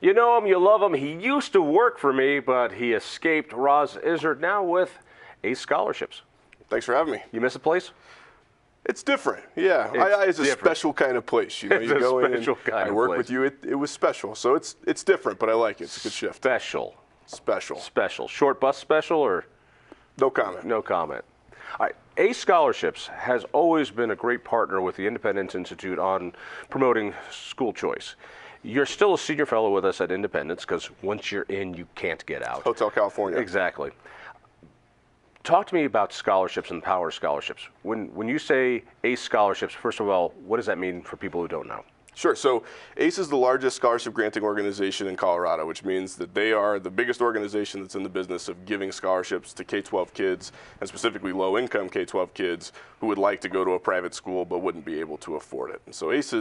You know him, you love him. He used to work for me, but he escaped. Izard now with ACE scholarships. Thanks for having me. You miss a place? It's different, yeah. It's a special kind of place. You know, you go in and I work with you. It was special, so it's different, but I like it. It's a good shift. Special. Special. Special. Short bus special or? No comment. No comment. All right. ACE Scholarships has always been a great partner with the Independence Institute on promoting school choice. You're still a senior fellow with us at Independence because once you're in, you can't get out. Hotel California. Exactly. Talk to me about scholarships and the power of scholarships. When you say ACE Scholarships, first of all, what does that mean for people who don't know? Sure. So ACE is the largest scholarship granting organization in Colorado, which means that they are the biggest organization that's in the business of giving scholarships to K-12 kids, and specifically low-income K-12 kids who would like to go to a private school but wouldn't be able to afford it. And so ACE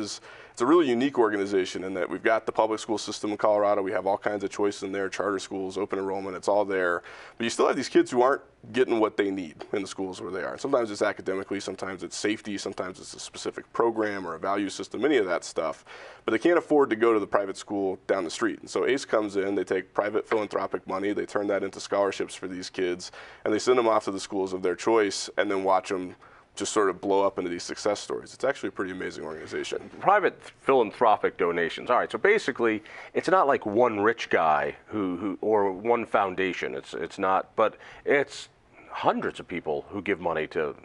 it's a really unique organization in that we've got the public school system in Colorado. We have all kinds of choice in there, charter schools, open enrollment, it's all there. But you still have these kids who aren't getting what they need in the schools where they are. Sometimes it's academically, sometimes it's safety, sometimes it's a specific program or a value system, any of that stuff. But they can't afford to go to the private school down the street. And so ACE comes in, they take private philanthropic money, they turn that into scholarships for these kids, and they send them off to the schools of their choice and then watch them just sort of blow up into these success stories. It's actually a pretty amazing organization. Private philanthropic donations. All right, so basically, it's not like one rich guy who or one foundation. It's not, but it's hundreds of people who give money to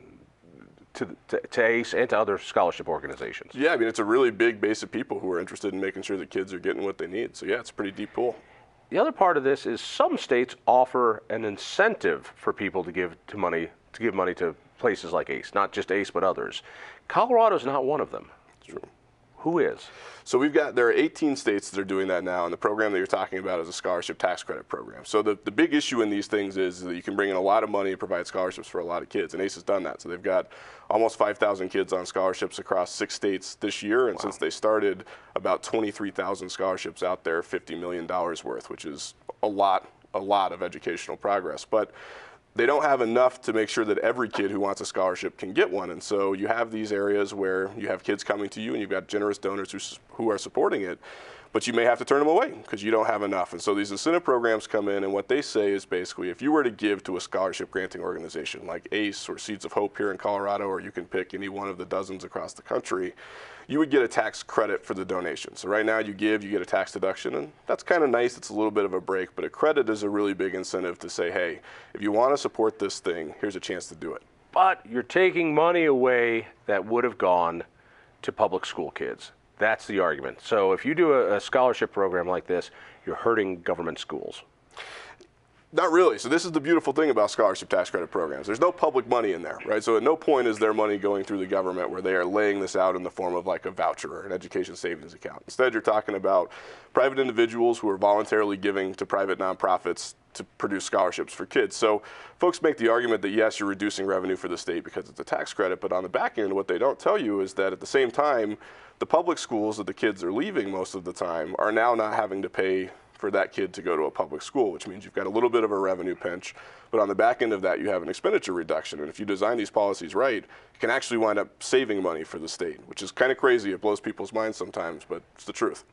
ACE and to other scholarship organizations. Yeah, I mean, it's a really big base of people who are interested in making sure that kids are getting what they need. So yeah, it's a pretty deep pool. The other part of this is some states offer an incentive for people to give money to places like ACE, not just ACE, but others. Colorado's not one of them. That's true. Who is? So there are 18 states that are doing that now, and the program that you're talking about is a scholarship tax credit program. So the big issue in these things is that you can bring in a lot of money and provide scholarships for a lot of kids, and ACE has done that. So they've got almost 5,000 kids on scholarships across 6 states this year, and since they started, about 23,000 scholarships out there, $50 million worth, which is a lot of educational progress. But they don't have enough to make sure that every kid who wants a scholarship can get one. And so you have these areas where you have kids coming to you and you've got generous donors who are supporting it, but you may have to turn them away because you don't have enough. And so these incentive programs come in, and what they say is basically if you were to give to a scholarship granting organization like ACE or Seeds of Hope here in Colorado, or you can pick any one of the dozens across the country, you would get a tax credit for the donation. So right now you get a tax deduction, and that's kind of nice. It's a little bit of a break, but a credit is a really big incentive to say, hey, if you want to support this thing, here's a chance to do it. But you're taking money away that would have gone to public school kids. That's the argument. So if you do a scholarship program like this, you're hurting government schools. Not really. So this is the beautiful thing about scholarship tax credit programs. There's no public money in there, right? So at no point is their money going through the government where they are laying this out in the form of like a voucher or an education savings account. Instead, you're talking about private individuals who are voluntarily giving to private nonprofits to produce scholarships for kids. So folks make the argument that yes, you're reducing revenue for the state because it's a tax credit, but on the back end, what they don't tell you is that at the same time, the public schools that the kids are leaving most of the time are now not having to pay for that kid to go to a public school, which means you've got a little bit of a revenue pinch, but on the back end of that, you have an expenditure reduction. And if you design these policies right, you can actually wind up saving money for the state, which is kind of crazy. It blows people's minds sometimes, but it's the truth.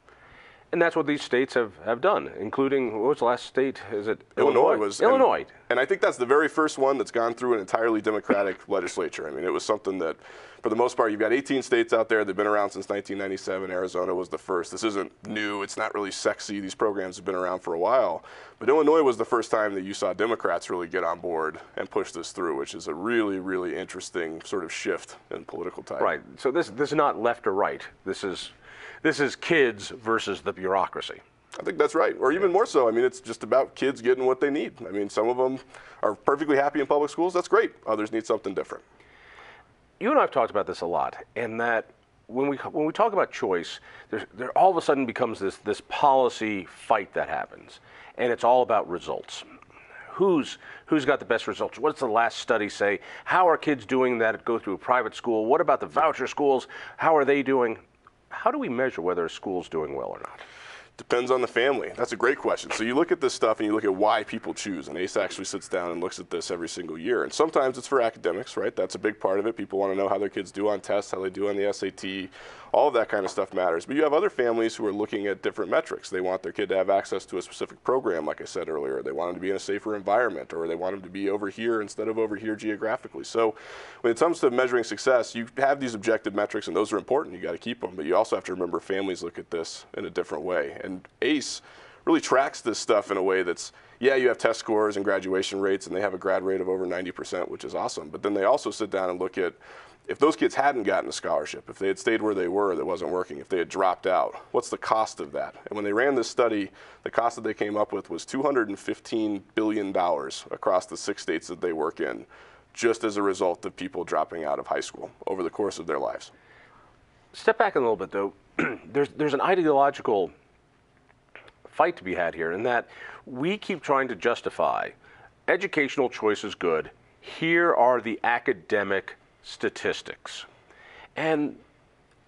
And that's what these states have done, including, what was the last state? Is it Illinois? Illinois. And I think that's the very first one that's gone through an entirely Democratic legislature. I mean, it was something that, for the most part, you've got 18 states out there. They've been around since 1997. Arizona was the first. This isn't new. It's not really sexy. These programs have been around for a while. But Illinois was the first time that you saw Democrats really get on board and push this through, which is a really, really interesting sort of shift in political tide. Right. So this is not left or right. This is kids versus the bureaucracy. I think that's right, or even more so. I mean, it's just about kids getting what they need. I mean, some of them are perfectly happy in public schools. That's great. Others need something different. You and I have talked about this a lot, and that when we talk about choice, there all of a sudden becomes this policy fight that happens, and it's all about results. Who's got the best results? What does the last study say? How are kids doing that go through a private school? What about the voucher schools? How are they doing? How do we measure whether a school's doing well or not? Depends on the family. That's a great question. So you look at this stuff and you look at why people choose, and ACE actually sits down and looks at this every single year. And sometimes it's for academics, right? That's a big part of it. People want to know how their kids do on tests, how they do on the SAT. All of that kind of stuff matters. But you have other families who are looking at different metrics. They want their kid to have access to a specific program, like I said earlier. They want them to be in a safer environment, or they want them to be over here instead of over here geographically. So when it comes to measuring success, you have these objective metrics, and those are important. You got to keep them. But you also have to remember families look at this in a different way. And ACE really tracks this stuff in a way that's, yeah, you have test scores and graduation rates, and they have a grad rate of over 90%, which is awesome. But then they also sit down and look at, if those kids hadn't gotten a scholarship, if they had stayed where they were that wasn't working, if they had dropped out, what's the cost of that? And when they ran this study, the cost that they came up with was $215 billion across the 6 states that they work in, just as a result of people dropping out of high school over the course of their lives. Step back a little bit, though. There's an ideological fight to be had here, in that we keep trying to justify educational choice is good. Here are the academic statistics. And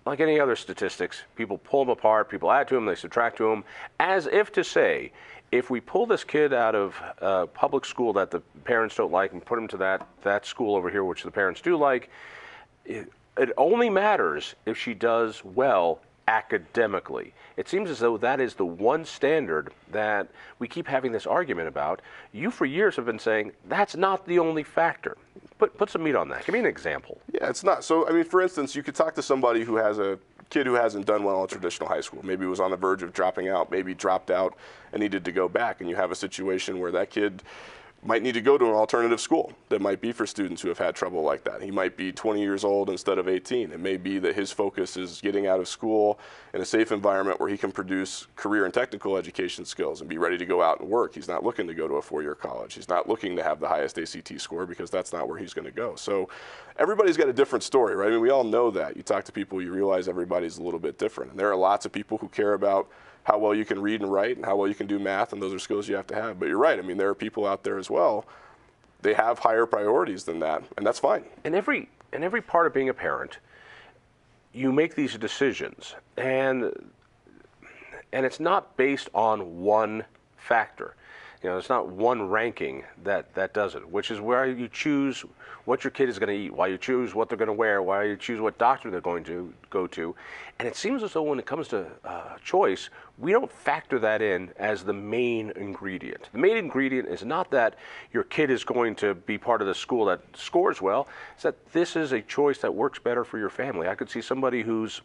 like any other statistics, people pull them apart, people add to them, they subtract to them, as if to say, if we pull this kid out of public school that the parents don't like and put him to that school over here, which the parents do like, it only matters if she does well academically. It seems as though that is the one standard that we keep having this argument about. You for years have been saying that's not the only factor. Put some meat on that. Give me an example. Yeah, it's not. So, I mean, for instance, you could talk to somebody who has a kid who hasn't done well in traditional high school. Maybe was on the verge of dropping out, maybe dropped out and needed to go back, and you have a situation where that kid might need to go to an alternative school that might be for students who have had trouble like that. He might be 20 years old instead of 18. It may be that his focus is getting out of school in a safe environment where he can produce career and technical education skills and be ready to go out and work. He's not looking to go to a 4-year college. He's not looking to have the highest ACT score, because that's not where he's going to go. So everybody's got a different story, right? I mean, we all know that. You talk to people, you realize everybody's a little bit different. And there are lots of people who care about how well you can read and write and how well you can do math, and those are skills you have to have. But you're right. I mean, there are people out there as well. They have higher priorities than that, and that's fine. In every part of being a parent, you make these decisions, and it's not based on one factor. You know, it's not one ranking that does it, which is where you choose what your kid is going to eat, why you choose what they're going to wear, why you choose what doctor they're going to go to. And it seems as though when it comes to choice, we don't factor that in as the main ingredient. The main ingredient is not that your kid is going to be part of the school that scores well. It's that this is a choice that works better for your family. I could see somebody who's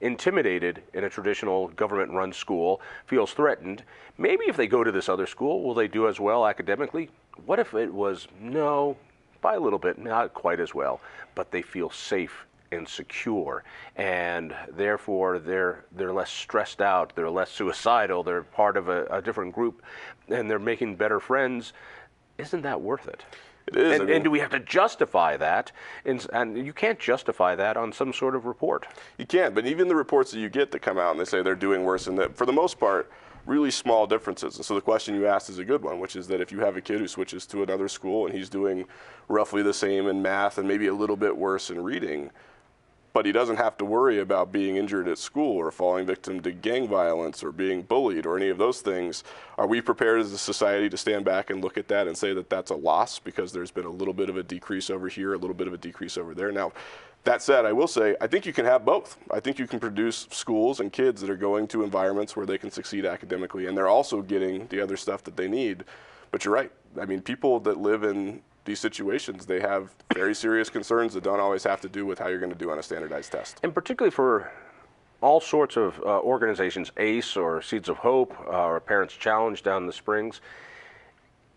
intimidated in a traditional government-run school, feels threatened. Maybe if they go to this other school, will they do as well academically? What if it was, no, by a little bit, not quite as well, but they feel safe and secure, and therefore they're less stressed out, they're less suicidal, they're part of a different group, and they're making better friends. Isn't that worth it? It is. And do we have to justify that? And you can't justify that on some sort of report. You can't, but even the reports that you get that come out and they say they're doing worse, and that, for the most part, really small differences. And so the question you asked is a good one, which is that if you have a kid who switches to another school and he's doing roughly the same in math and maybe a little bit worse in reading, but he doesn't have to worry about being injured at school or falling victim to gang violence or being bullied or any of those things, are we prepared as a society to stand back and look at that and say that that's a loss because there's been a little bit of a decrease over here, a little bit of a decrease over there? Now, that said, I will say, I think you can have both. I think you can produce schools and kids that are going to environments where they can succeed academically, and they're also getting the other stuff that they need. But you're right. I mean, people that live in these situations, they have very serious concerns that don't always have to do with how you're going to do on a standardized test. And particularly for all sorts of organizations, ACE or Seeds of Hope or Parents Challenge down in the Springs,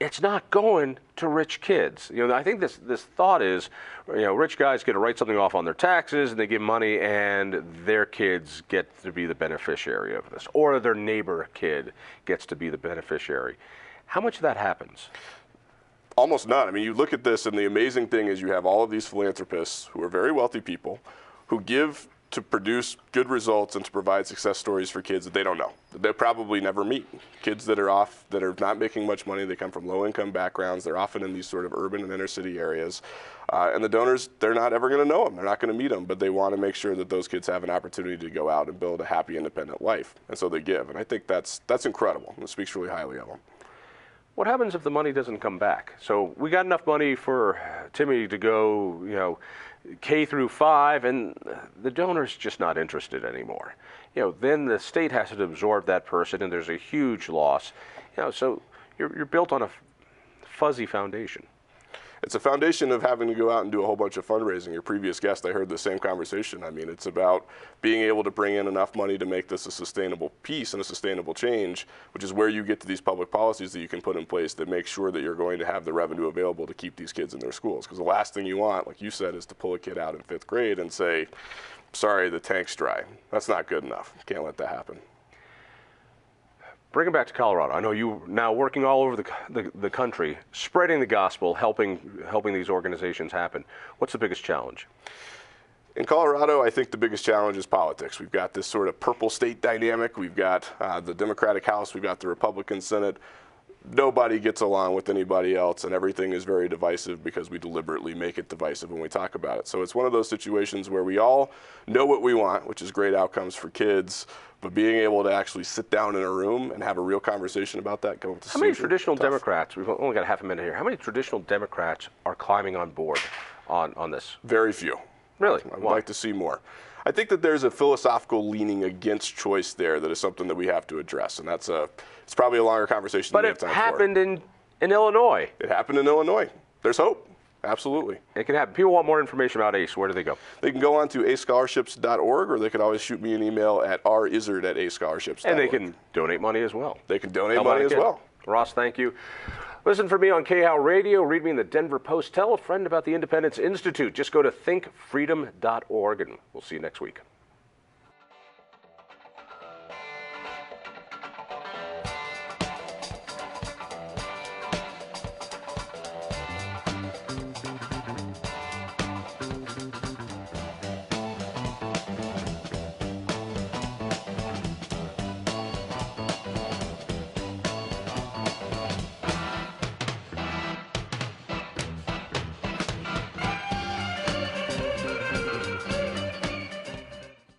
it's not going to rich kids. You know, I think this thought is, you know, rich guys get to write something off on their taxes and they give money and their kids get to be the beneficiary of this, or their neighbor kid gets to be the beneficiary. How much of that happens? Almost none. I mean, you look at this, and the amazing thing is you have all of these philanthropists who are very wealthy people who give to produce good results and to provide success stories for kids that they don't know, that they'll probably never meet. Kids that are not making much money, they come from low-income backgrounds, they're often in these sort of urban and inner-city areas, and the donors, they're not ever going to know them, they're not going to meet them, but they want to make sure that those kids have an opportunity to go out and build a happy, independent life, and so they give, and I think that's incredible. It speaks really highly of them. What happens if the money doesn't come back? So we got enough money for Timmy to go, K through 5, and the donor's just not interested anymore. Then the state has to absorb that person, and there's a huge loss. So you're built on a fuzzy foundation. It's a foundation of having to go out and do a whole bunch of fundraising. Your previous guest, I heard the same conversation. I mean, it's about being able to bring in enough money to make this a sustainable piece and a sustainable change, which is where you get to these public policies that you can put in place that make sure that you're going to have the revenue available to keep these kids in their schools. Because the last thing you want, like you said, is to pull a kid out in 5th grade and say, sorry, the tank's dry. That's not good enough. Can't let that happen. Bring it back to Colorado. I know you're now working all over the country, spreading the gospel, helping these organizations happen. What's the biggest challenge? In Colorado, I think the biggest challenge is politics. We've got this sort of purple state dynamic. We've got the Democratic House. We've got the Republican Senate. Nobody gets along with anybody else, and everything is very divisive because we deliberately make it divisive when we talk about it. So it's one of those situations where we all know what we want, which is great outcomes for kids, but being able to actually sit down in a room and have a real conversation about that, come up with a solution. How many traditional tough. Democrats, we've only got half a minute here, how many traditional Democrats are climbing on board on this? Very few. Really? I would like to see more. I think that there's a philosophical leaning against choice there that is something that we have to address, and it's probably a longer conversation than we have time for. But it happened in Illinois. It happened in Illinois. There's hope. Absolutely. It can happen. People want more information about ACE. Where do they go? They can go on to ascholarships.org, or they could always shoot me an email at rizard@ascholarships.org. And they can donate money as well. They can donate money as well. Ross, thank you. Listen for me on KHOW Radio. Read me in the Denver Post. Tell a friend about the Independence Institute. Just go to thinkfreedom.org, and we'll see you next week.